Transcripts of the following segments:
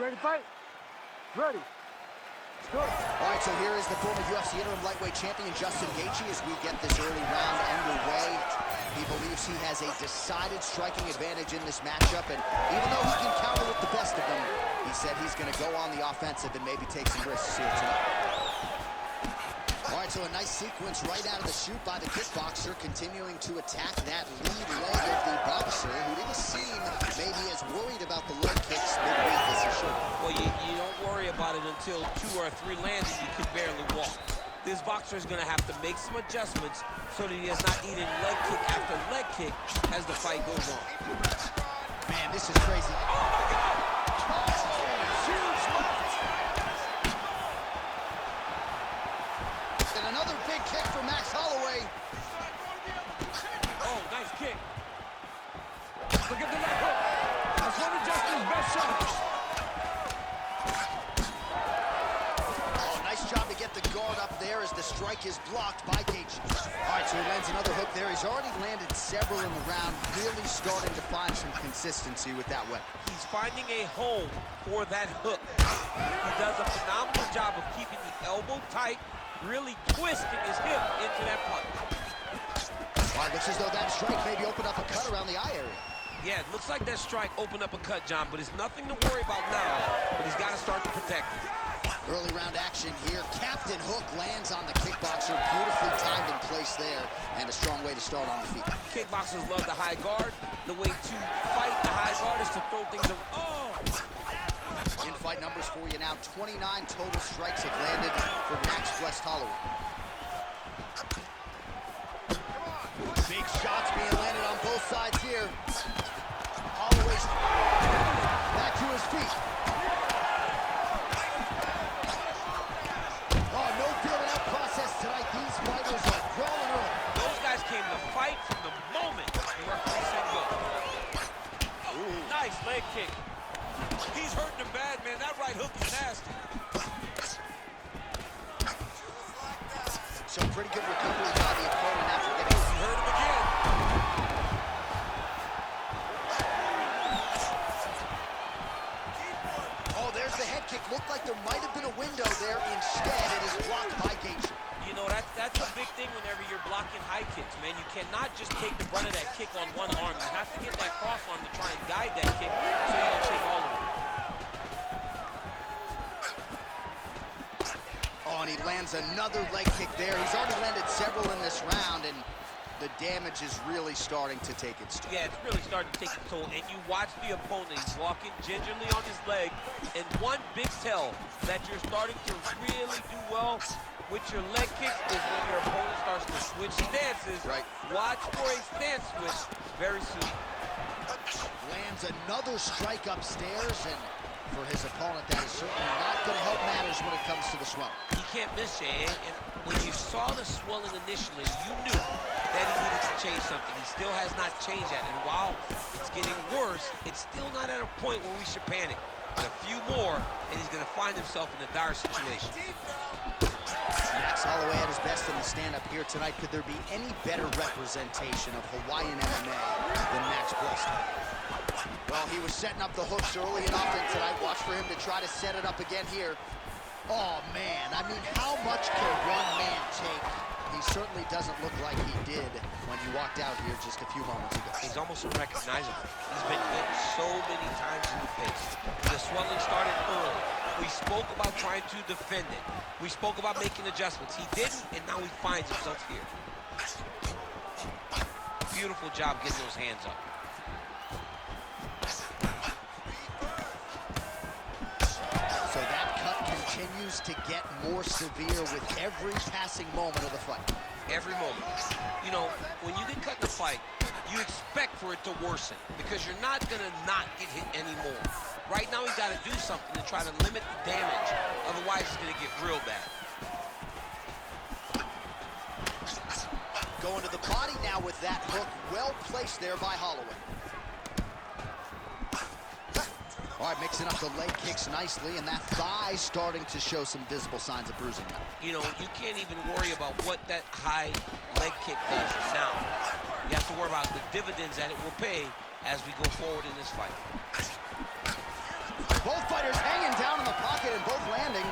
ready to fight? Ready. All right, so here is the former UFC interim lightweight champion, Geathje, as we get this early round underway. He believes he has a decided striking advantage in this matchup, and even though he can counter with the best of them, he said he's going to go on the offensive and maybe take some risks here tonight. All right, so a nice sequence right out of the chute by the kickboxer, continuing to attack that lead leg of the boxer, who didn't seem maybe as worried about the leg kicks midweek as he should. Well, you don't worry about it until 2 or 3 lands and you can barely walk. This boxer is going to have to make some adjustments so that he is not eating leg kick after leg kick as the fight goes on. Man, this is crazy. Oh, my God! Huge left. And another big kick for Max Holloway. Oh, nice kick. Look at the leg hook. That's one of Justin's best shots. Oh, nice job to get the guard up there as the strike is blocked by Geathje. All right, so he lands another hook there. He's already landed several in the round, really starting to find some consistency with that weapon. He's finding a home for that hook. He does a phenomenal job of keeping the elbow tight, really twisting his hip into that punch. All right, looks as though that strike maybe opened up a cut around the eye area. Yeah, it looks like that strike opened up a cut, John, but it's nothing to worry about now, but he's got to start to protect it. Early round action here. Captain Hook lands on the kickboxer. Beautifully timed in place there, and a strong way to start on the feet. Kickboxers love the high guard. The way to fight the high guard is to throw things around. Oh! In-fight numbers for you now. 29 total strikes have landed for Max West Holloway. Big shots being landed on both sides here. Holloway's back to his feet. Oh, no feeling out process tonight. These fighters are crawling early. Those guys came to fight from the moment the referee said go. Ooh. Nice leg kick. He's hurting him bad, man. That right hook is nasty. So pretty good recovery by the opponent after getting... He hurt him again. Oh, there's the head kick. Looked like there might have been a window there. Instead, it is blocked by Geathje. You know, that's a big thing whenever you're blocking high kicks, man. You cannot just take the brunt of that kick on one arm. You have to get that cross arm to try and guide that kick so you don't take all of it. Oh, and he lands another leg kick there. He's already landed several in this round, and the damage is really starting to take its toll. Yeah, it's really starting to take its toll. And you watch the opponent. He's walking gingerly on his leg. And one big tell that you're starting to really do well with your leg kicks is when your opponent starts to switch stances. Right. Watch for a stance switch very soon. Lands another strike upstairs, and for his opponent, that is certainly not going to help matters when it comes to the swelling. He can't miss, Jay. And when you saw the swelling initially, you knew that he needed to change something. He still has not changed that. And while it's getting worse, it's still not at a point where we should panic. But a few more, and he's going to find himself in a dire situation. Max Holloway at his best in the stand-up here tonight. Could there be any better representation of Hawaiian MMA than Max West? Well, he was setting up the hooks early and often tonight. Watch for him to try to set it up again here. Oh, man. I mean, how much can one man take? He certainly doesn't look like he did when he walked out here just a few moments ago. He's almost unrecognizable. He's been hit so many times in the face. The swelling started early. We spoke about trying to defend it. We spoke about making adjustments. He didn't, and now he finds himself here. Beautiful job getting those hands up. So that cut continues to get more severe with every passing moment of the fight. Every moment. You know, when you get cut in a fight, you expect for it to worsen because you're not going to not get hit anymore. Right now, he's got to do something to try to limit the damage. Otherwise, it's going to get real bad. Going to the body now with that hook. Well placed there by Holloway. All right, mixing up the leg kicks nicely, and that thigh starting to show some visible signs of bruising now. You know, you can't even worry about what that high leg kick does now. You have to worry about the dividends that it will pay as we go forward in this fight. Oh, Both fighters hanging down in the pocket and both landing.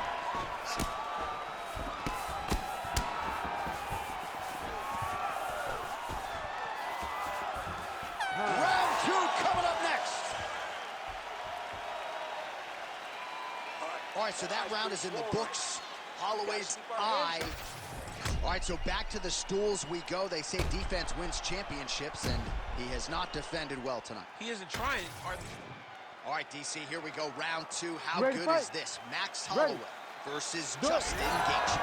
Round 2 coming up next. All right, so that round is in the books. Holloway's eye. All right, so back to the stools we go. They say defense wins championships, and he has not defended well tonight. He isn't trying. All right, DC, here we go. Round 2. How Ready, good fight. is this? Max Holloway versus Justin Geathje.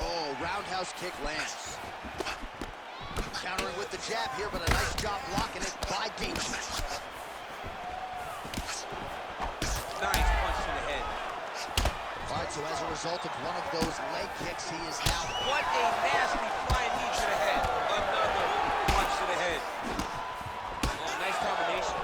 Oh, roundhouse kick lands. Countering with the jab here, but a nice job blocking it by Geathje. Nice punch to the head. All right, so as a result of one of those leg kicks, he is now... What a nasty flying knee to the head. Another punch to the head. Oh, nice combination.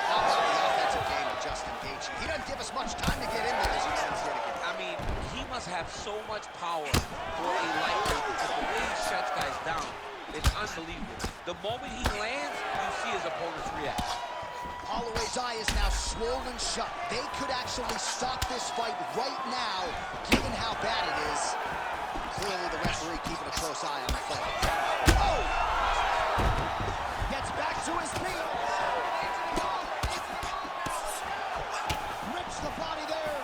How about the offensive game of Justin Geathje? He doesn't give us much time to get in there as he sends it again. I mean, he must have so much power for a lightweight because the way he shuts guys down, it's unbelievable. The moment he lands, you see his opponents react. Holloway's eye is now swollen shut. They could actually stop this fight right now, given how bad it is. Clearly the referee keeping a close eye on the fight. Oh! Gets back to his feet. Rips the body there.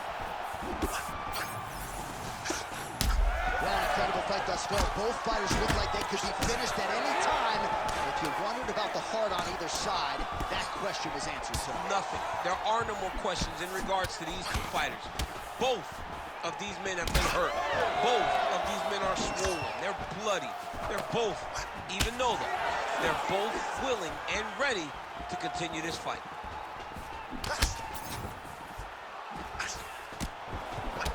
Well, an incredible fight thus far. Both fighters look like they could be finished at any time. If you wondered about the heart on either side, that question was answered tonight. Nothing. There are no more questions in regards to these two fighters. Both of these men have been hurt. Both of these men are swollen. They're bloody. They're both, even though they're both willing and ready to continue this fight.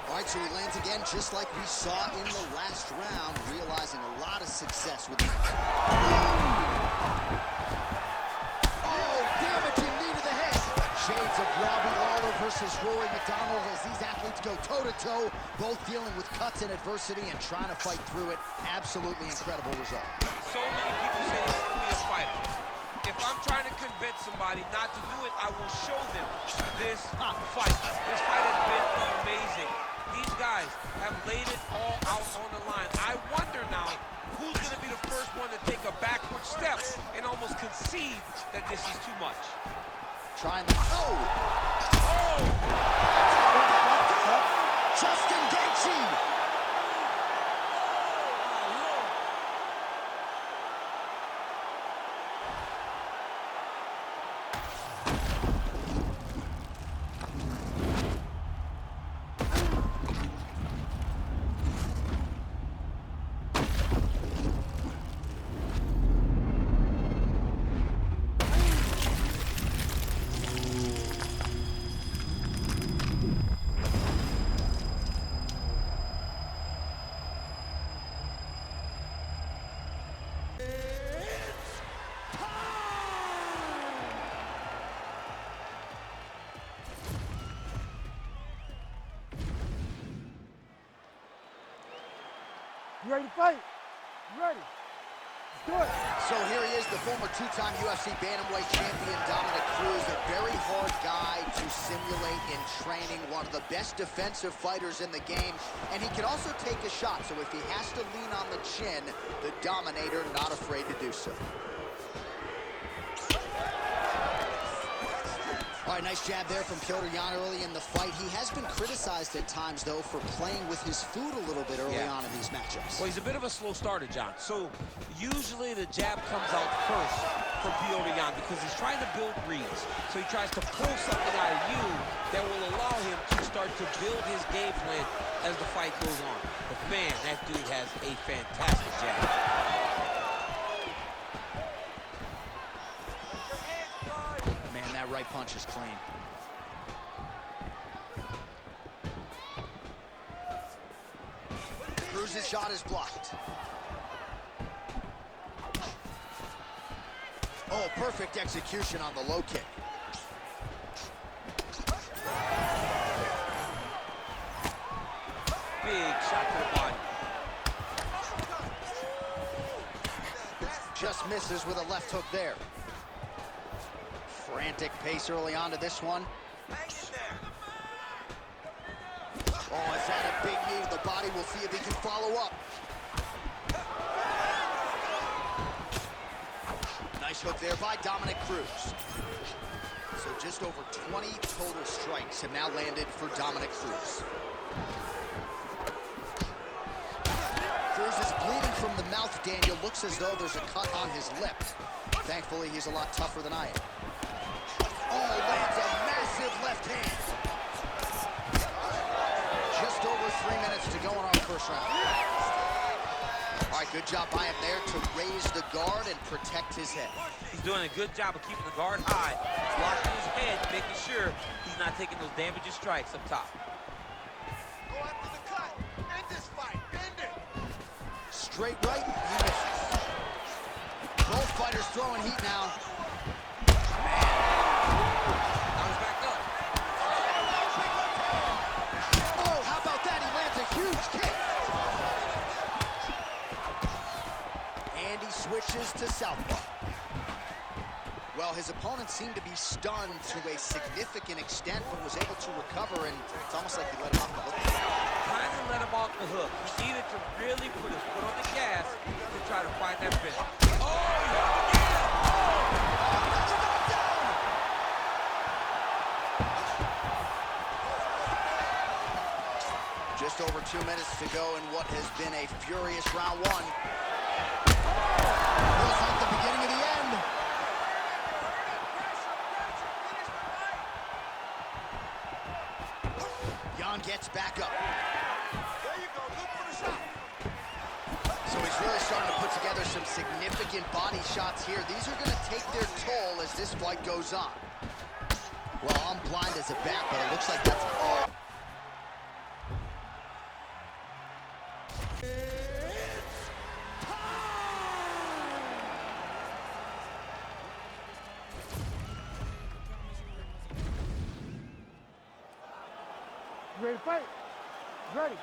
All right, so he lands again just like we saw in the last round, realizing a lot of success with the... Oh, damaging knee to the head. Shades of Robbie Lawler versus Rory McDonald as these athletes go toe-to-toe, both dealing with cuts and adversity and trying to fight through it. Absolutely incredible result. So many people say this to be a fighter. If I'm trying to convince somebody not to do it, I will show them this fight. This fight has been amazing. These guys have laid it all out on the line. I wonder now who's going to be the first one to take a backward step and almost concede that this is too much. Trying the... Oh! Oh! Justin Geathje! You ready to fight? You ready? Let's do it. So here he is, the former two-time UFC bantamweight champion, Dominick Cruz, a very hard guy to simulate in training, one of the best defensive fighters in the game, and he can also take a shot, so if he has to lean on the chin, the Dominator not afraid to do so. All right, nice jab there from Petr early in the fight. He has been criticized at times, though, for playing with his food a little bit early on in these matchups. Well, he's a bit of a slow starter, John. So usually the jab comes out first for Petr because he's trying to build reads. So he tries to pull something out of you that will allow him to start to build his game plan as the fight goes on. But man, that dude has a fantastic jab. That right punch is clean. Cruz's shot is blocked. Oh, perfect execution on the low kick. Big shot to the body. just misses with a left hook there. Frantic pace early on to this one. Hang in there. Oh, is that a big knee to the body? We'll see if he can follow up. Nice hook there by Dominick Cruz. So just over 20 total strikes have now landed for Dominick Cruz. Cruz is bleeding from the mouth, Daniel. Looks as though there's a cut on his lip. Thankfully, he's a lot tougher than I am. Oh, lands a massive left hand. Just over 3 minutes to go in our first round. All right, good job by him there to raise the guard and protect his head. He's doing a good job of keeping the guard high, locking his head, making sure he's not taking those damaging strikes up top. Go after the cut. End this fight. End it. Straight right, he misses. Both fighters throwing heat now. Now he's back up. Oh, how about that? He lands a huge kick. And he switches to southpaw. Well, his opponent seemed to be stunned to a significant extent, but was able to recover, and it's almost like he let him off the hook. Kind of let him off the hook. He needed to really put his foot on the gas to try to find that finish. Oh, Just over 2 minutes to go in what has been a furious round one. Feels like the beginning of the end. Jan gets back up. There you go. Look for the shot. So he's really starting to put together some significant body shots here. These are going to take their toll as this fight goes on. Well, I'm blind as a bat, but it looks like that's all. Ready to fight? Ready.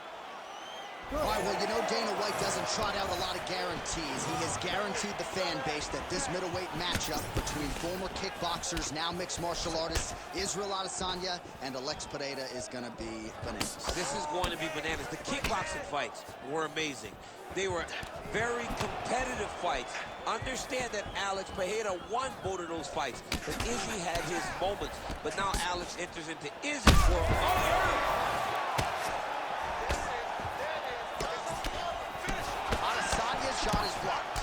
All right, well, you know Dana White doesn't trot out a lot of guarantees. He has guaranteed the fan base that this middleweight matchup between former kickboxers, now mixed martial artists, Israel Adesanya and Alex Pereira is going to be bananas. this is going to be bananas. The kickboxing fights were amazing. They were very competitive fights. Understand that Alex Pereira won both of those fights, but Izzy had his moments. But now Alex enters into Izzy's world. Adesanya's shot is blocked.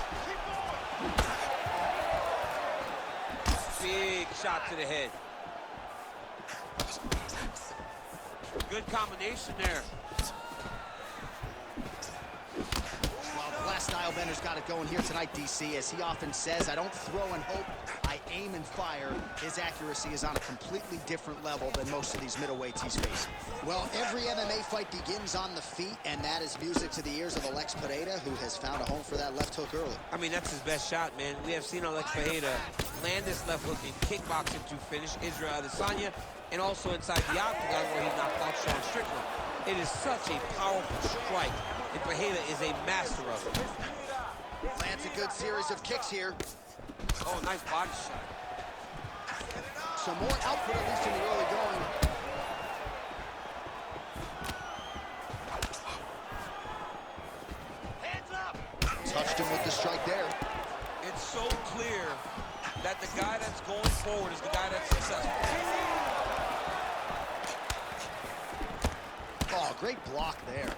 Big shot to the head. Good combination there. Well, the last style-bender's got it going here tonight, DC. As he often says, I don't throw and hope, I aim and fire. His accuracy is on a completely different level than most of these middleweights he's facing. Well, every MMA fight begins on the feet, and that is music to the ears of Alex Pereira, who has found a home for that left hook early. I mean, that's his best shot, man. We have seen Alex Pereira land this left hook in kickboxing to finish Israel Adesanya, and also inside the octagon where he knocked out Sean Strickland. It is such a powerful strike, and Pereira is a master of it. Lands a good series of kicks here. Oh, nice body shot. Some more output, at least in the early going. Hands up. Touched him with the strike there. It's so clear that the guy that's going forward is the guy that's successful. Oh, great block there.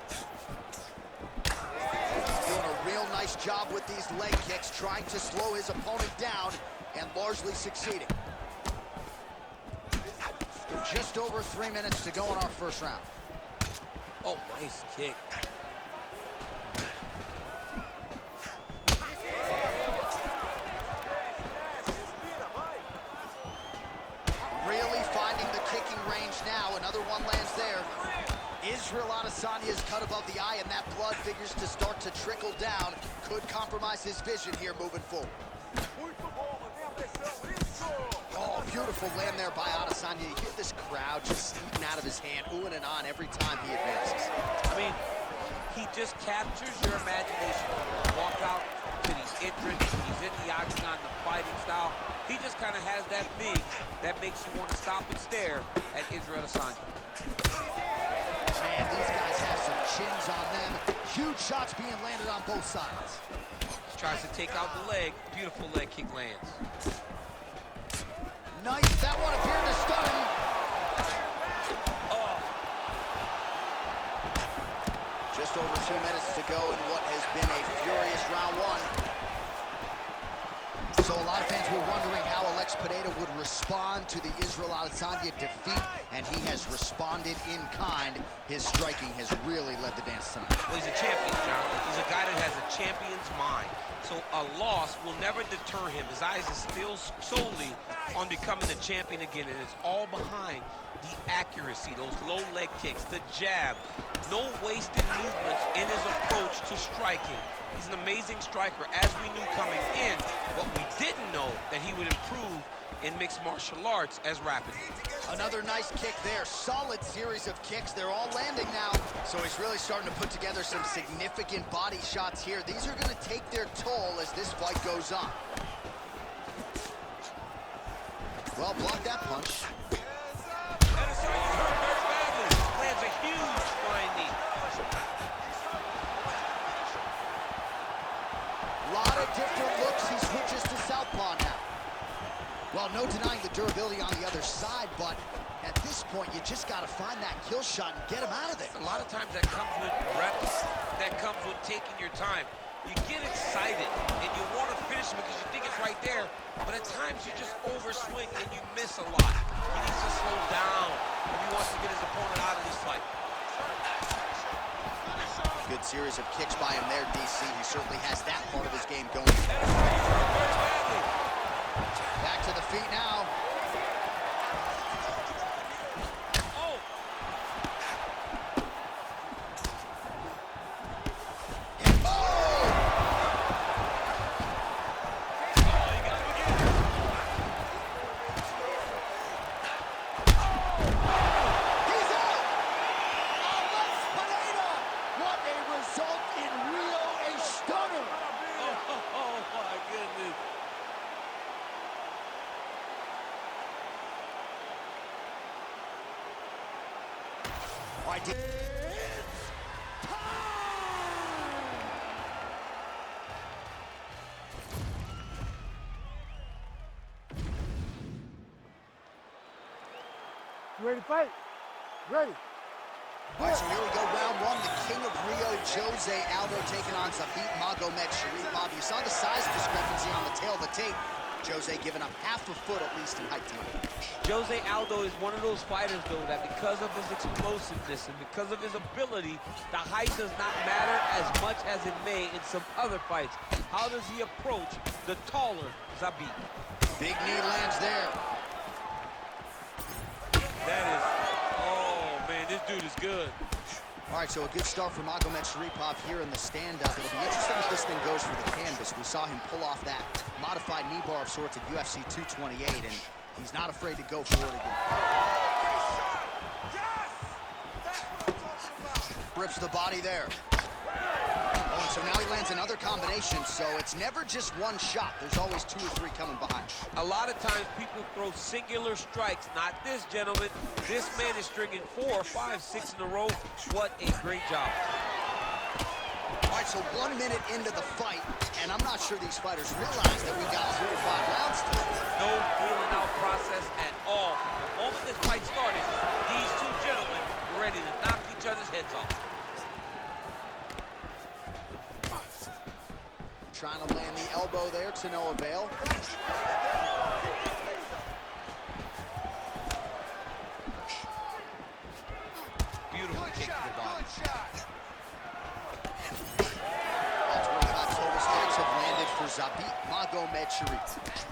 Doing a real nice job with these leg kicks, trying to slow his opponent down and largely succeeding. Just over 3 minutes to go in our first round. Oh, nice kick. Really finding the kicking range now. Another one lands there. Israel Adesanya's cut above the eye, and that blood figures to start to trickle down. Could compromise his vision here moving forward. Oh, beautiful land there by Adesanya. You hear this crowd just eating out of his hand, oohing and on every time he advances. I mean, he just captures your imagination. Walk out to the interest. He's in the octagon, the fighting style. He just kind of has that thing that makes you want to stop and stare at Israel Adesanya. Man, these guys have some chins on them. Huge shots being landed on both sides. He tries to take out the leg. Beautiful leg kick lands. Nice. That one appeared to stun him. Oh. Just over 2 minutes to go in what has been a furious round one. So a lot of fans were wondering how Pereira would respond to the Israel Adesanya defeat, and he has responded in kind. His striking has really led the dance tonight. Well, he's a champion, John. He's a guy that has a champion's mind. So a loss will never deter him. His eyes are still solely on becoming the champion again, and it's all behind the accuracy, those low leg kicks, the jab, no wasted movements in his approach to striking. He's an amazing striker, as we knew coming in. What we didn't know that he would improve in mixed martial arts as rapidly. Another nice kick there. Solid series of kicks. They're all landing now. So he's really starting to put together some significant body shots here. These are going to take their toll as this fight goes on. Well, block that punch. Adesanya's hurt very badly. Lands a huge flying knee. Lot of different looks. He switches to southpaw now. Well, no denying the durability on the other side, but at this point, you just got to find that kill shot and get him out of there. A lot of times that comes with reps, that comes with taking your time. You get excited, and you want to finish him because you think it's right there, but at times you just overswing and you miss a lot. He needs to slow down if he wants to get his opponent out of this fight. Good series of kicks by him there, DC. He certainly has that part of his game going. Back to the feet now. Oh! You ready to fight? Ready. All right, so here we go, round one. The king of Rio, José Aldo, taking on Zabit Magomedsharipov. You saw the size discrepancy on the tail of the tape. José giving up half a foot at least in height tonight. José Aldo is one of those fighters, though, that because of his explosiveness and because of his ability, the height does not matter as much as it may in some other fights. How does he approach the taller Zabit? Big knee lands there. That is, oh man, this dude is good. All right, so a good start for Magomedsharipov here in the stand-up. It'll be interesting if this thing goes for the canvas. We saw him pull off that modified knee bar of sorts at UFC 228, and he's not afraid to go for it again. Rips the body there. Oh, and so now he lands another combination, so it's never just one shot. There's always 2 or 3 coming behind. A lot of times people throw singular strikes. Not this gentleman. This man is stringing 4, 5, 6 in a row. What a great job. All right, so 1 minute into the fight, and I'm not sure these fighters realize that we got 4 or 5 rounds to it. No feeling out process at all. The moment this fight started, these 2 gentlemen were ready to knock each other's heads off. Trying to land the elbow there to no avail. Beautiful kick to the body. All 25 total strikes have landed for Zabit Magomedsharipov.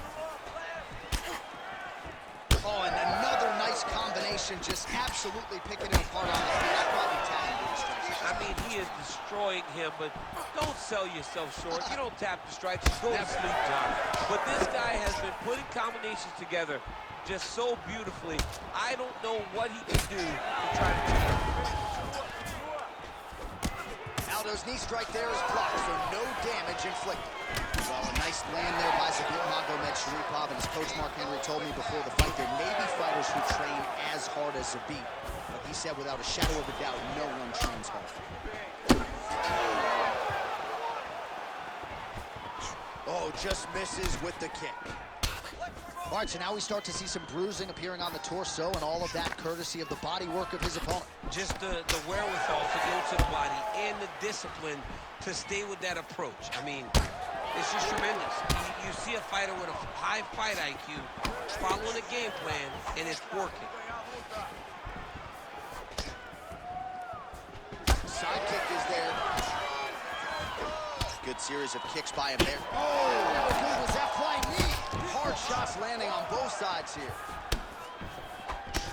Oh, and another nice combination, just absolutely picking it apart on the feet. I'd probably tap him with the strikes. I mean, he is destroying him, but don't sell yourself short. You don't tap the strikes, go to sleep, John. But this guy has been putting combinations together just so beautifully. I don't know what he can do to try to change. Aldo's knee strike there is blocked, so no damage inflicted. Well, a nice land there by Zabit Magomedsharipov, and his coach Mark Henry told me before the fight there may be fighters who train as hard as Zabit, but he said without a shadow of a doubt, no one trains hard. Oh, just misses with the kick. All right, so now we start to see some bruising appearing on the torso, and all of that courtesy of the body work of his opponent. Just the wherewithal to go to the body and the discipline to stay with that approach. I mean, it's just tremendous. You see a fighter with a high fight IQ following a game plan, and it's working. Side kick is there. Good series of kicks by him there. Oh, how good was that flying knee? Hard shots landing on both sides here.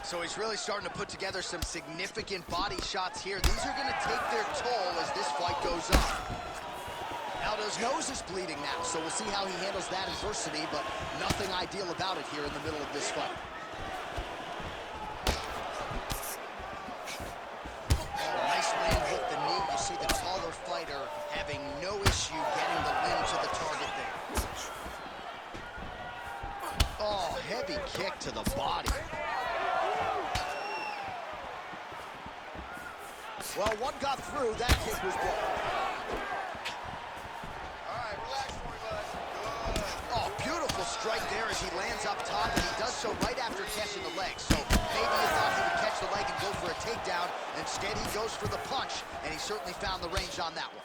So he's really starting to put together some significant body shots here. These are going to take their toll as this fight goes on. Aldo's nose is bleeding now, so we'll see how he handles that adversity, but nothing ideal about it here in the middle of this fight. Oh, nice land with the knee. You see the taller fighter having no issue getting the limb to the target there. Oh, heavy kick to the body. Well, one got through. That kick was blocked. Oh, beautiful strike there as he lands up top, and he does so right after catching the leg. So maybe he thought he would catch the leg and go for a takedown. Instead, he goes for the punch, and he certainly found the range on that one.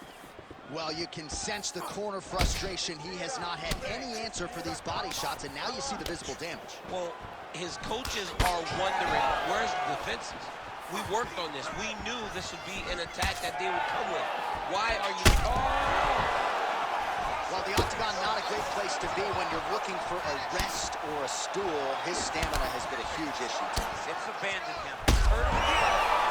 Well, you can sense the corner frustration. He has not had any answer for these body shots, and now you see the visible damage. Well, his coaches are wondering, where's the defenses? We worked on this. We knew this would be an attack that they would come with. Why are you... Oh! Well, the octagon, not a great place to be when you're looking for a rest or a stool. His stamina has been a huge issue. It's abandoned him. Hurt him again.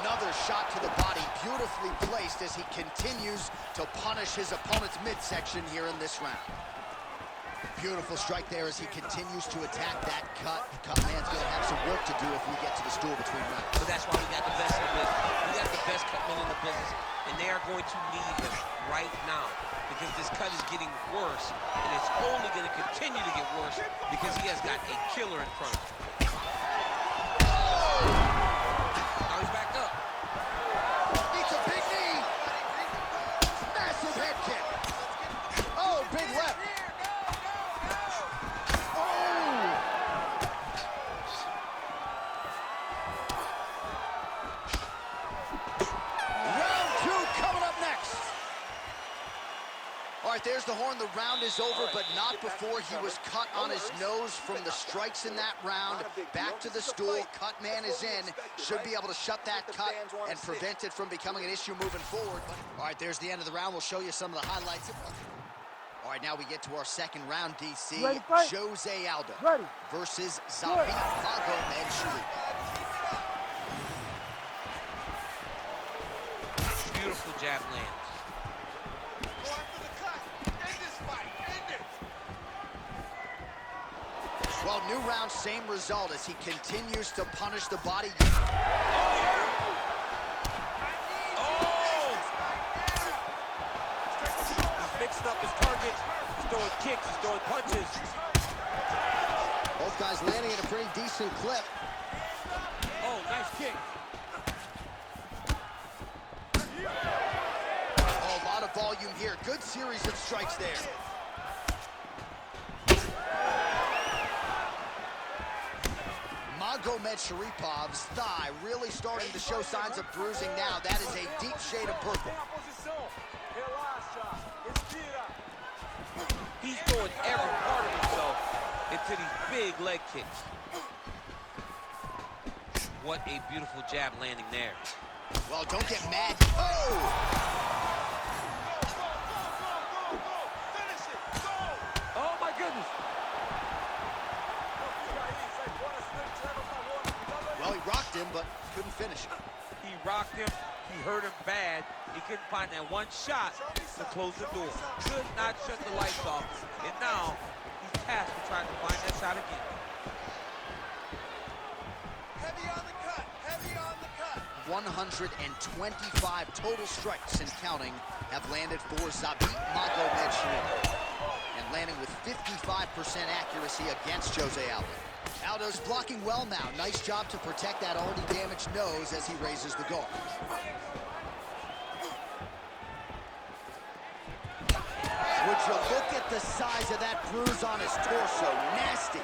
Another shot to the body, beautifully placed as he continues to punish his opponent's midsection here in this round. Beautiful strike there as he continues to attack that cut. The cut man's going to have some work to do if we get to the stool between rounds. But that's why we got the best in the business. We got the best cut men in the business, and they are going to need him right now because this cut is getting worse, and it's only going to continue to get worse because he has got a killer in front of him. Now he's back up. It's a big knee. Massive head kick. Oh, big left. There's the horn. The round is over, but not before he was cut on his nose from the strikes in that round. Back to the stool. Cut man is in. Should be able to shut that cut and prevent it from becoming an issue moving forward. All right, there's the end of the round. We'll show you some of the highlights. All right, now we get to our second round, DC. José Aldo versus Zabit Magomedsharipov. Beautiful jab lands. Well, new round, same result as he continues to punish the body. Oh! He's mixing up his targets. He's throwing kicks. He's throwing punches. Both guys landing at a pretty decent clip. Oh, nice kick. Oh, a lot of volume here. Good series of strikes there. Magomedsharipov thigh really starting to show signs of bruising now. That is a deep shade of purple. He's throwing every part of himself into these big leg kicks. What a beautiful jab landing there. Well, don't get mad. Oh! Oh, my goodness. Well, he rocked him, but couldn't finish it. He rocked him. He hurt him bad. He couldn't find that one shot to close the door. Could not shut the lights off. And now he's tasked with trying to find that shot again. Heavy on the cut. Heavy on the cut. 125 total strikes and counting have landed for Zabit Magomedsharipov, and landing with 55% accuracy against José Aldo. Aldo's blocking well now. Nice job to protect that already damaged nose as he raises the guard. Would you look at the size of that bruise on his torso? Nasty.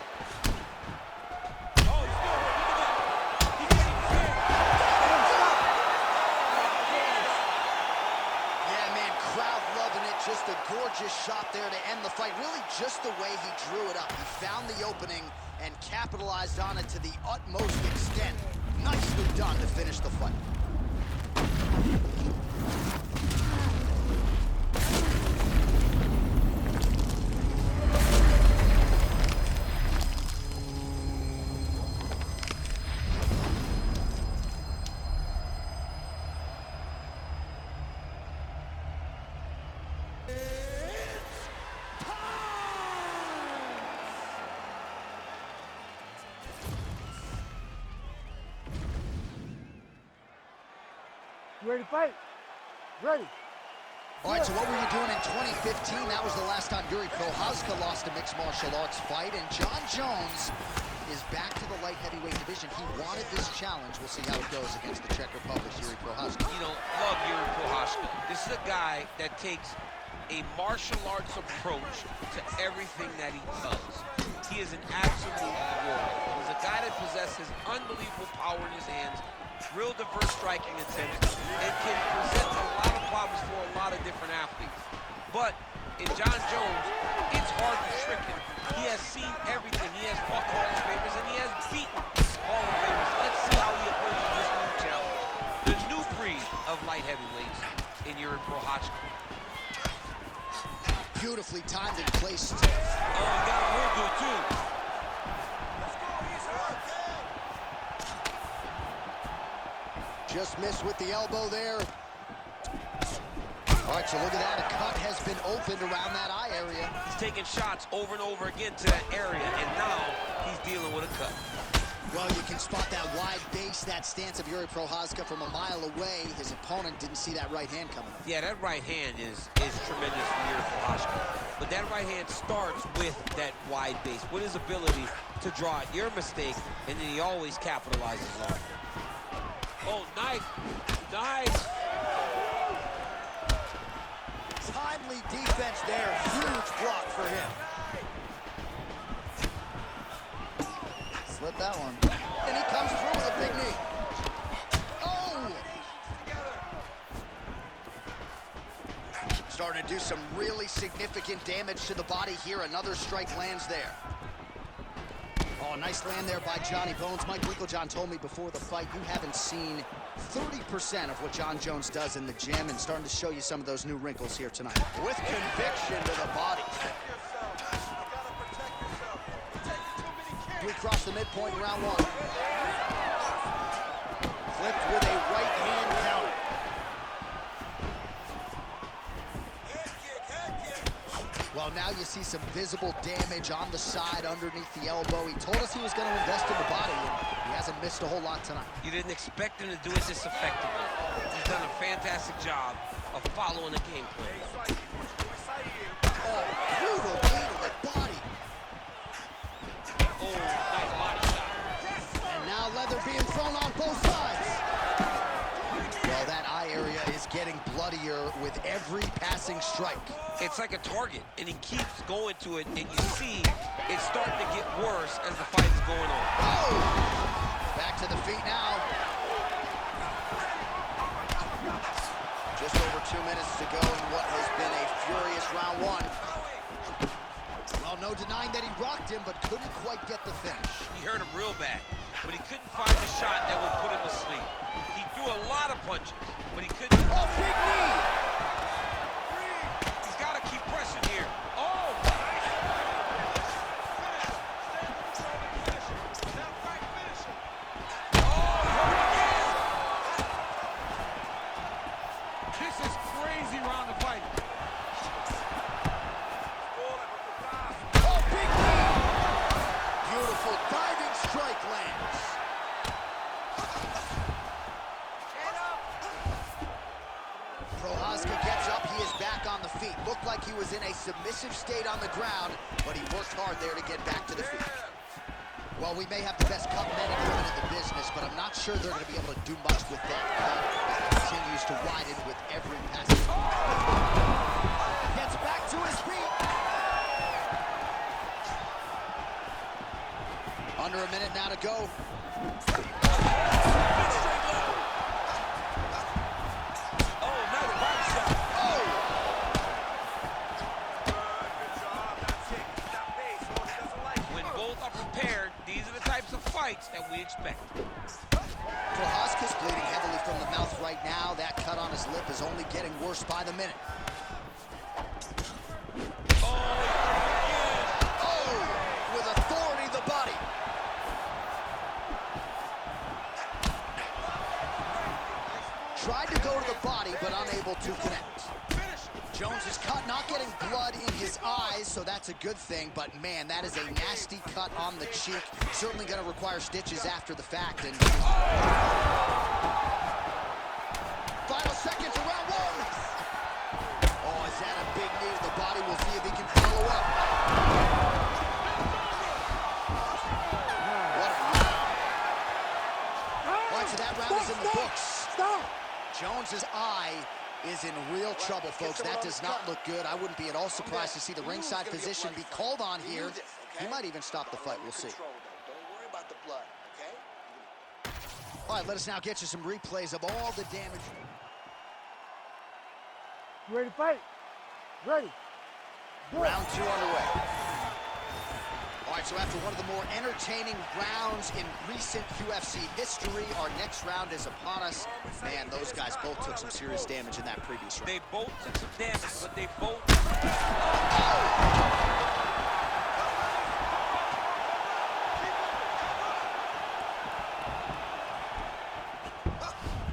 Just a gorgeous shot there to end the fight. Really just the way he drew it up. He found the opening and capitalized on it to the utmost extent. Nicely done to finish the fight. You ready to fight? Ready. All right, so what were you doing in 2015? That was the last time Jiri Prochazka lost a mixed martial arts fight, and Jon Jones is back to the light heavyweight division. He wanted this challenge. We'll see how it goes against the Czech Republic, Jiri Prochazka. You know, love Jiri Prochazka. This is a guy that takes a martial arts approach to everything that he does. He is an absolute warrior. He's a guy that possesses unbelievable power in his hands, real diverse striking attempts, and can present a lot of problems for a lot of different athletes. But in Jon Jones, it's hard to trick him. He has seen everything. He has fought Hall of Famers, and he has beaten Hall of Famers. Let's see how he approaches this new challenge. The new breed of light heavyweights in Jiri Prochazka. Beautifully timed and placed. Oh, he got him real good, too. Just missed with the elbow there. All right, so look at that. A cut has been opened around that eye area. He's taking shots over and over again to that area, and now he's dealing with a cut. Well, you can spot that wide base, that stance of Jiri Prochazka from a mile away. His opponent didn't see that right hand coming. Yeah, that right hand is tremendous for Jiri Prochazka. But that right hand starts with that wide base, with his ability to draw out your mistake, and then he always capitalizes on it. Oh, nice. Nice. Timely defense there. Huge block for him. Slip that one. And he comes through with a big knee. Oh! Starting to do some really significant damage to the body here. Another strike lands there. Oh, nice land there by Johnny Bones. Mike Winklejohn told me before the fight, you haven't seen 30% of what Jon Jones does in the gym, and starting to show you some of those new wrinkles here tonight. With conviction to the body. We cross the midpoint in round one. Flipped with a right hand counter. Well, now you see some visible damage on the side underneath the elbow. He told us he was going to invest in the body, and he hasn't missed a whole lot tonight. You didn't expect him to do it this effectively. He's done a fantastic job of following the game plan. Oh, brutal knee to the body. Oh, nice body shot. And now leather being thrown on both sides. Well, that eye area is getting bloodier with every passing strike. It's like a target, and he keeps going to it, and you see it's starting to get worse as the fight is going on. Oh! Back to the feet now. Just over 2 minutes to go in what has been a furious round one. Well, no denying that he rocked him, but couldn't quite get the finish. He hurt him real bad, but he couldn't find the shot that would put him to sleep. He threw a lot of punches, but he couldn't. Oh, big knee! He's got to keep pressing here. Oh! This is crazy round of fight. Oh, big knee! Beautiful diving strike lands. was in a submissive state on the ground, but he worked hard there to get back to the feet. Well, we may have the best cut men and women in the business, but I'm not sure they're going to be able to do much with that cut. It continues to widen with every passing. Gets back to his feet. Under a minute now to go. That we expect. Prochazka's bleeding heavily from the mouth right now. That cut on his lip is only getting worse by the minute. Oh, with authority, the body. Tried to go to the body, but unable to connect. Jones is cut, not getting blood in his eyes, so that's a good thing, but man, that is a nasty cut on the cheek. Certainly going to require stitches after the fact. And final seconds of round one. Oh, is that a big knee to the body? We'll see if he can follow up. What a all right, so that round is in the books. Stop! Jones's eye is in real trouble, folks. That does not look good. I wouldn't be at all surprised to see the ringside physician be called on here. He might even stop the fight. We'll see. Don't worry about the blood, okay? All right, let us now get you some replays of all the damage. You ready to fight? Ready. Round two underway. All right, so after one of the more entertaining rounds in recent UFC history, our next round is upon us. Man, those guys both took some serious damage in that previous round. They both took some damage, but they both...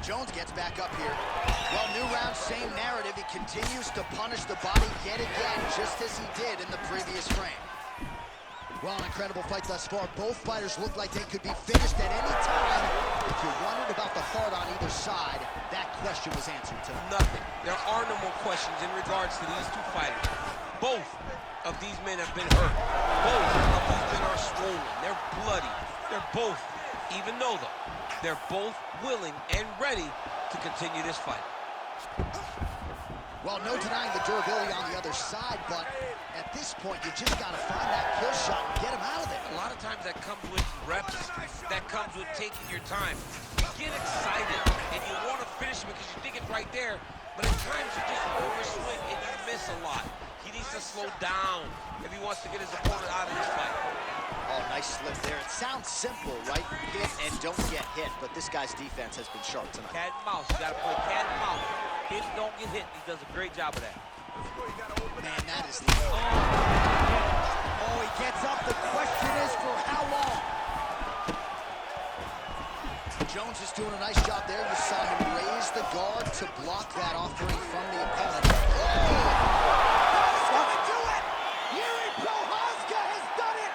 Jones gets back up here. Well, new round, same narrative. He continues to punish the body yet again, just as he did in the previous frame. Well, an incredible fight thus far. Both fighters look like they could be finished at any time. If you wondered about the heart on either side, that question was answered tonight. Nothing. There are no more questions in regards to these two fighters. Both of these men have been hurt. Both of these men are swollen. They're bloody. They're both, even though they're both willing and ready to continue this fight. Well, no denying the durability on the other side, but at this point, you just got to find that kill shot and get him out of there. A lot of times that comes with reps, that comes with taking your time. You get excited, and you want to finish because you think it's right there, but at times you just overswing and you miss a lot. He needs to slow down if he wants to get his opponent out of this fight. Oh, nice slip there. It sounds simple, right? Hit and don't get hit, but this guy's defense has been sharp tonight. Cat and mouse. You got to play cat and mouse. Hit, don't get hit. He does a great job of that. Man, that is the... Oh, he gets up. The question is for how long? Jones is doing a nice job there. You saw him raise the guard to block that offering from the opponent. That's gonna do it! Jiri Prochazka has done it!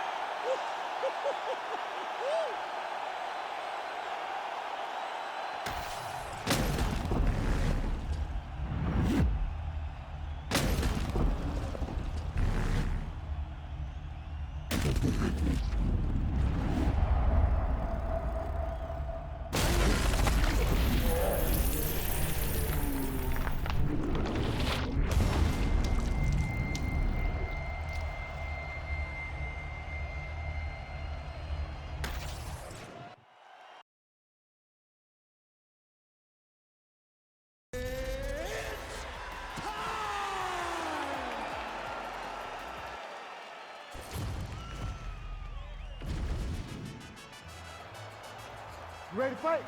You ready to fight?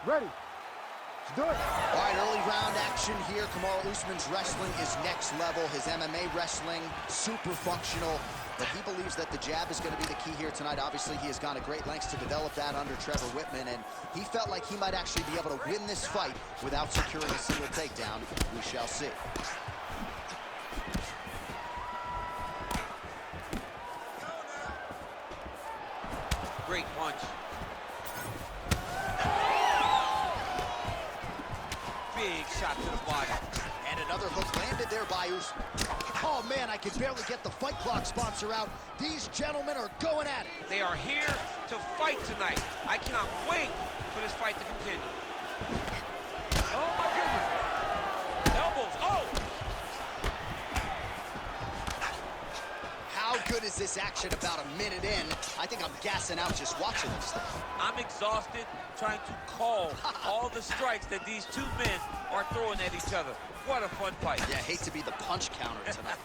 Ready. Let's do it. All right, early round action here. Kamaru Usman's wrestling is next level. His MMA wrestling, super functional. But he believes that the jab is going to be the key here tonight. Obviously, he has gone to great lengths to develop that under Trevor Whitman, and he felt like he might actually be able to win this fight without securing a single takedown. We shall see. Great punch. Big shot to the body. And another hook landed there by Usman. man, I can barely get the Fight Clock sponsor out. These gentlemen are going at it. They are here to fight tonight. I cannot wait for this fight to continue. Oh, my goodness. Elbows, oh! How good is this action about a minute in? I think I'm gassing out just watching this thing. I'm exhausted trying to call all the strikes that these two men are throwing at each other. What a fun fight. Yeah, hate to be the punch counter tonight.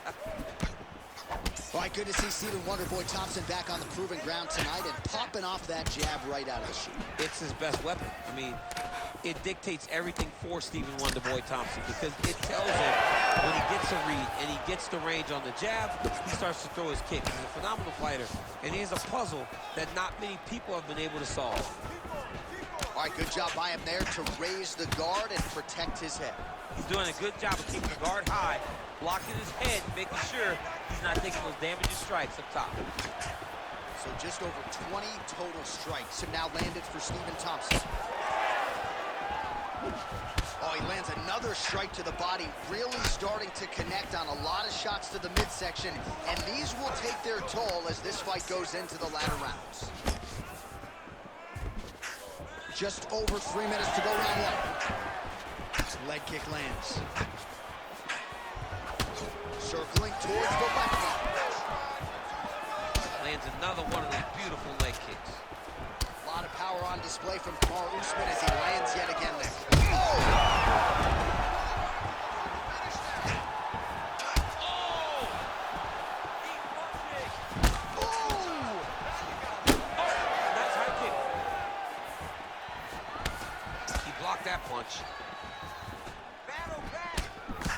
All right, good to see Stephen Wonderboy Thompson back on the proven ground tonight and popping off that jab right out of the chute. It's his best weapon. I mean, it dictates everything for Stephen Wonderboy Thompson because it tells him when he gets a read and he gets the range on the jab, he starts to throw his kick. He's a phenomenal fighter, and he is a puzzle that not many people have been able to solve. All right, good job by him there to raise the guard and protect his head. He's doing a good job of keeping the guard high, blocking his head, making sure he's not taking those damaging strikes up top. So just over 20 total strikes have now landed for Stephen Thompson. Oh, he lands another strike to the body, really starting to connect on a lot of shots to the midsection, and these will take their toll as this fight goes into the latter rounds. Just over 3 minutes to go round one. Leg kick lands. Circling towards the left knee. Lands another one of those beautiful leg kicks. A lot of power on display from Kamaru Usman as he lands yet again there. Oh! Nice high kick. He blocked that punch.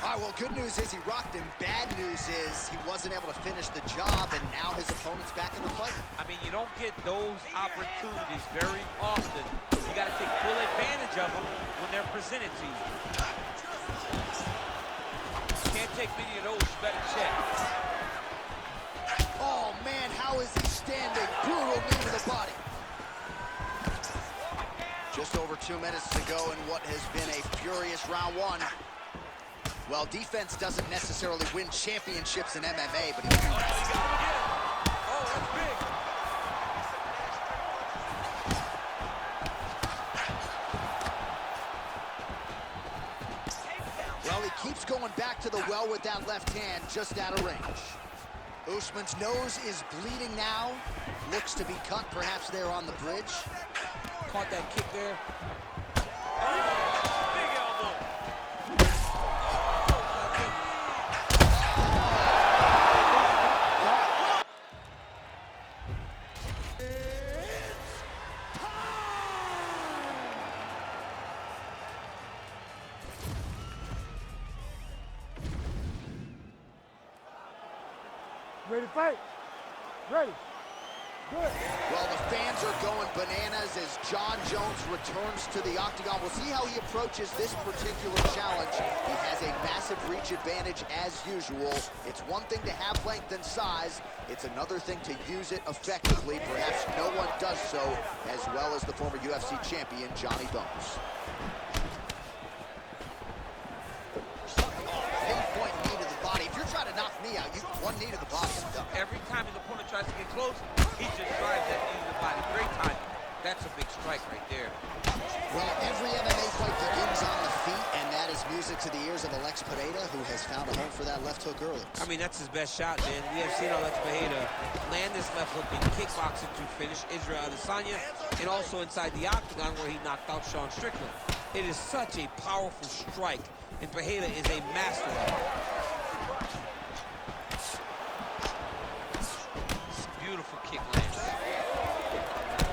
All right, well, good news is he rocked him. Bad news is he wasn't able to finish the job, and now his opponent's back in the fight. I mean, you don't get those opportunities very often. You got to take full advantage of them when they're presented to you. Can't take many of those, you better check. Oh, man, how is he standing? Brutal knee to the body. Just over 2 minutes to go in what has been a furious round one. Well, defense doesn't necessarily win championships in MMA, but he Oh, that's big. well, he keeps going back to the well with that left hand, just out of range. Usman's nose is bleeding now. Looks to be cut, perhaps there on the bridge. Caught that kick there. Oh, big elbow. Ready to fight? Ready. Good. Well, the fans are going bananas as John Jones returns to the octagon. We'll see how he approaches this particular challenge. He has a massive reach advantage as usual. It's one thing to have length and size. It's another thing to use it effectively. Perhaps no one does so as well as the former UFC champion, Johnny Bones. Pinpoint knee to the body. If you're trying to knock me out, you one knee to the body. Every time his opponent tries to get close, he just drives that knee to the body. Great timing. That's a big strike right there. Well, every MMA fight begins on the feet, and that is music to the ears of Alex Pereira, who has found a home for that left hook early. I mean, that's his best shot, man. We have seen Alex Pereira land this left hook in kickboxing to finish Israel Adesanya, and also inside the octagon where he knocked out Sean Strickland. It is such a powerful strike, and Pereira is a master of it. Beautiful kick lands.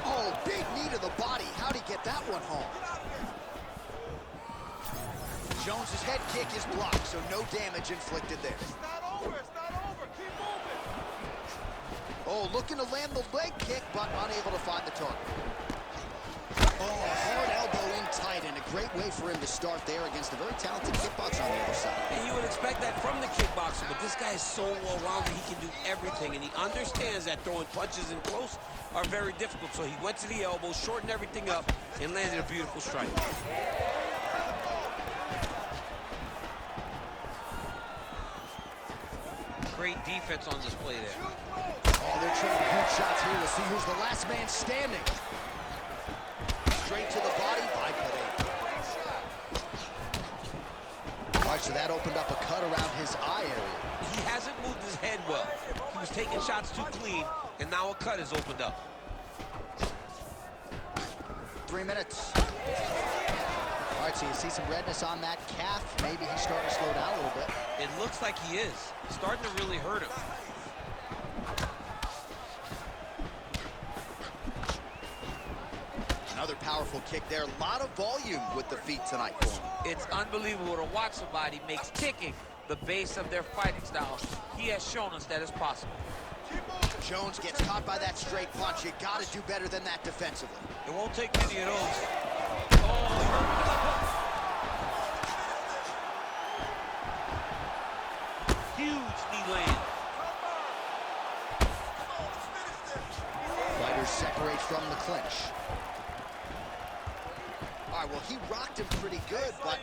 Oh, big knee to the body. How'd he get that one home? Jones's head kick is blocked, so no damage inflicted there. It's not over. It's not over. Keep moving. Oh, looking to land the leg kick, but unable to find the target. Oh, hard elbow in tight, and a great way for him to start there against a very talented kickboxer on the other side. And you would expect that from the kickboxer, but this guy is so well-rounded, he can do everything, and he understands that throwing punches in close are very difficult. So he went to the elbow, shortened everything up, and landed a beautiful strike. Great defense on display there. Oh, they're trading huge shots here. We'll see who's the last man standing. Straight to the body by Pereira. All right, so that opened up a cut around his eye area. He hasn't moved his head well. He was taking shots too clean, and now a cut has opened up. 3 minutes. All right, so you see some redness on that calf. Maybe he's starting to slow down a little bit. It looks like he is. It's starting to really hurt him. Another powerful kick there. A lot of volume with the feet tonight for him. It's unbelievable to watch somebody makes kicking the base of their fighting style. He has shown us that it's possible. Jones gets caught by that straight punch. You got to do better than that defensively. It won't take many of those. Huge knee land. Fighters separate from the clinch. All right, well, he rocked him pretty good, but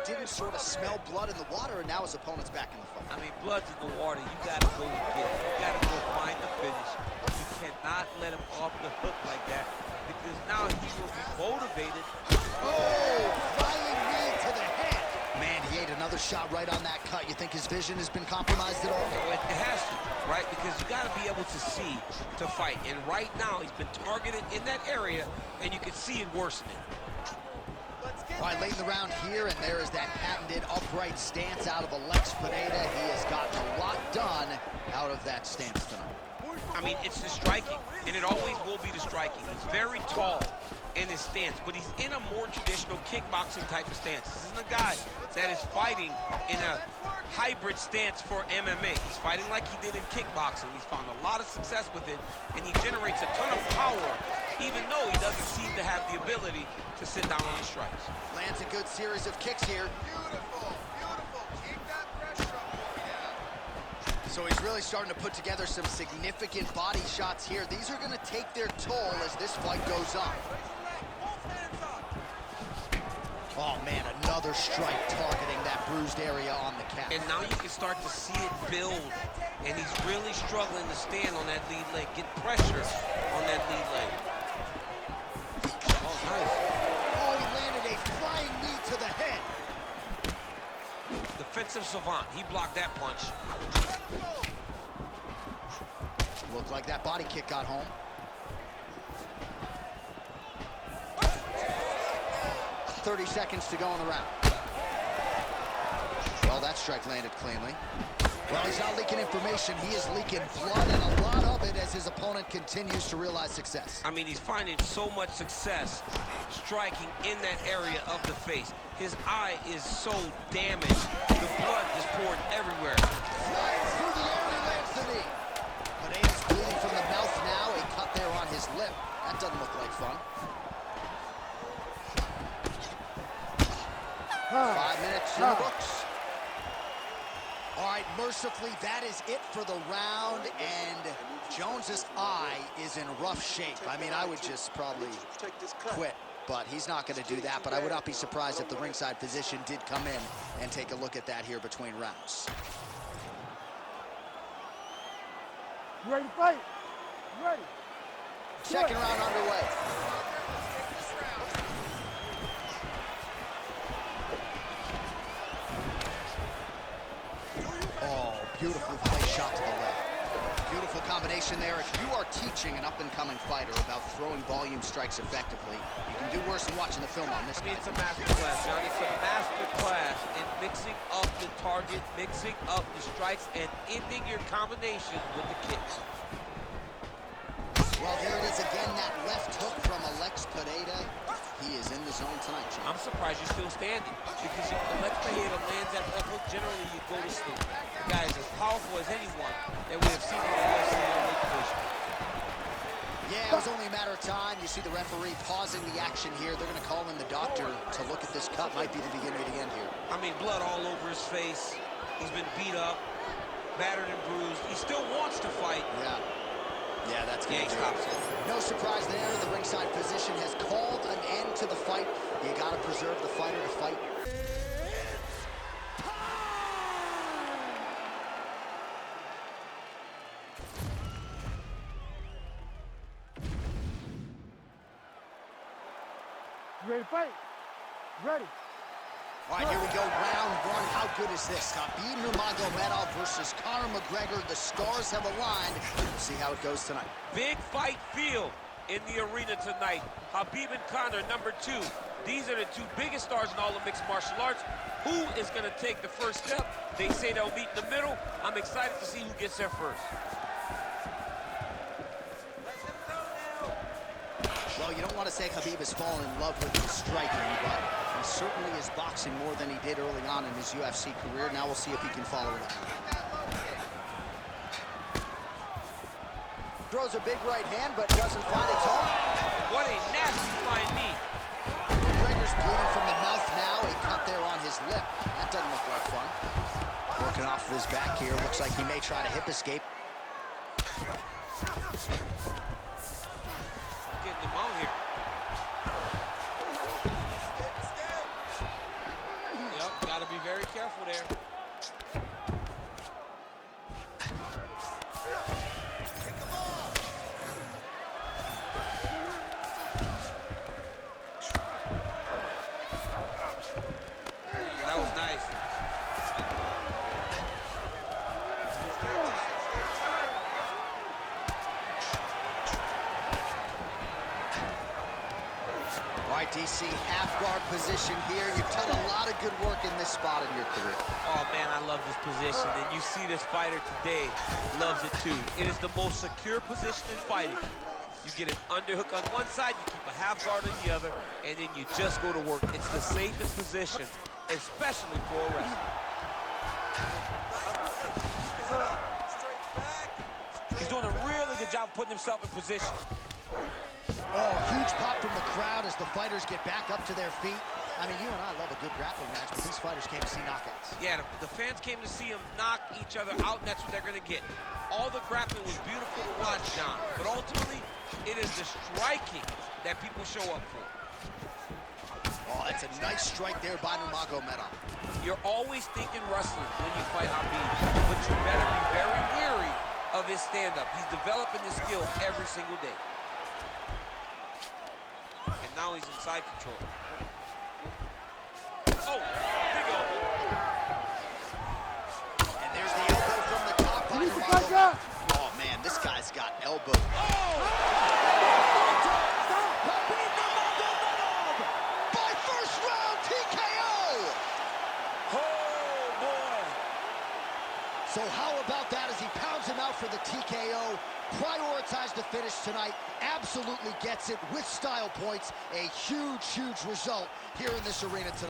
didn't sort of smell blood in the water, and now his opponent's back in the fight. I mean, blood's in the water. You got to go and get it. You got to go find the finish. You cannot let him off the hook like that, because now he will be motivated. Oh, flying knee to the head. Man, he ate another shot right on that cut. You think his vision has been compromised at all? It has to, right? Because you got to be able to see to fight. And right now, he's been targeted in that area, and you can see it worsening. All right, late in the round here, and there is that patented upright stance out of Alex Pereira. He has gotten a lot done out of that stance tonight. I mean, it's the striking, and it always will be the striking. He's very tall in his stance, but he's in a more traditional kickboxing type of stance. This isn't a guy that is fighting in a hybrid stance for MMA. He's fighting like he did in kickboxing. He's found a lot of success with it, and he generates a ton of power, even though he doesn't seem to have the ability to sit down on his strikes. Lands a good series of kicks here. Beautiful, beautiful. Keep that pressure up, boy, yeah. So he's really starting to put together some significant body shots here. These are going to take their toll as this fight goes on. Oh, man, another strike targeting that bruised area on the calf. And now you can start to see it build, and he's really struggling to stand on that lead leg, get pressure on that lead leg. Oh, nice. Oh, he landed a flying knee to the head. Defensive savant, he blocked that punch. Looked like that body kick got home. 30 seconds to go in the round. Well, that strike landed cleanly. Well, he's not leaking information. He is leaking blood, and a lot of it as his opponent continues to realize success. I mean, he's finding so much success striking in that area of the face. His eye is so damaged. The blood is pouring everywhere. Flying through the air, he lands the knee. Pereira's bleeding from the mouth now. A cut there on his lip. That doesn't look like fun. 5 minutes in the books. All right, mercifully, that is it for the round, and Jones's eye is in rough shape. I mean, I would just probably quit, but he's not going to do that. But I would not be surprised if the ringside physician did come in and take a look at that here between rounds. You ready to fight? You ready? Second round underway. Oh, beautifully placed shot to the left. Beautiful combination there. If you are teaching an up-and-coming fighter about throwing volume strikes effectively, you can do worse than watching the film on this guy. It's a master class, John. It's a master class in mixing up the target, mixing up the strikes, and ending your combination with the kicks. Well, there it is again, that left hook from Alex Pereira. He is in the zone tonight, John. I'm surprised you're still standing, because if Alex Pereira lands that left hook, generally you go to sleep. The guy is as powerful as anyone that we have seen in the UFC heavyweight division. Yeah, it was only a matter of time. You see the referee pausing the action here. They're going to call in the doctor to look at this cut. Might be the beginning of the end here. I mean, blood all over his face. He's been beat up, battered and bruised. He still wants to fight. Yeah, that's Yeah, he stops it. No surprise there. The ringside physician has called an end to the fight. You got to preserve the fighter to fight. You ready to fight? Ready. All right, here we go, round one. How good is this? Khabib Nurmagomedov versus Conor McGregor. The stars have aligned. We'll see how it goes tonight. Big fight field in the arena tonight. Khabib and Conor, number 2. These are the 2 biggest stars in all of mixed martial arts. Who is going to take the first step? They say they'll meet in the middle. I'm excited to see who gets there first. Well, you don't want to say Khabib has fallen in love with his striking, but he certainly is boxing more than he did early on in his UFC career. Now we'll see if he can follow it up. Throws a big right hand, but doesn't find its home. What a nasty flying knee. McGregor's bleeding from the mouth now. A cut there on his lip. That doesn't look like fun. Working off of his back here. Looks like he may try to hip escape. Getting him out here. Yep, gotta be very careful there. That was nice. All right, DC, half guard position here. You've done a lot of good work in this spot in your career. Oh, man, I love this position. And you see this fighter today loves it, too. It is the most secure position in fighting. You get an underhook on one side, you keep a half guard on the other, and then you just go to work. It's the safest position, especially for a wrestler. He's doing a really good job putting himself in position. Oh, huge pop from the crowd as the fighters get back up to their feet. I mean, you and I love a good grappling match, but these fighters came to see knockouts. Yeah, the fans came to see them knock each other out, and that's what they're going to get. All the grappling was beautiful to watch, John, but ultimately, it is the striking that people show up for. Oh, that's a nice strike there by Nurmagomedov. You're always thinking wrestling when you fight Khabib, but you better be very wary of his stand-up. He's developing his skill every single day. And now he's in side control. Oh, big elbow. And there's the elbow from the top by Nurmagomedov. Oh, man, this guy's got elbow. Oh! By first round TKO! Oh, boy. So how about that as he pounds him out for the TKO? Prioritized the finish tonight. Absolutely gets it with style points. A huge, huge result here in this arena tonight.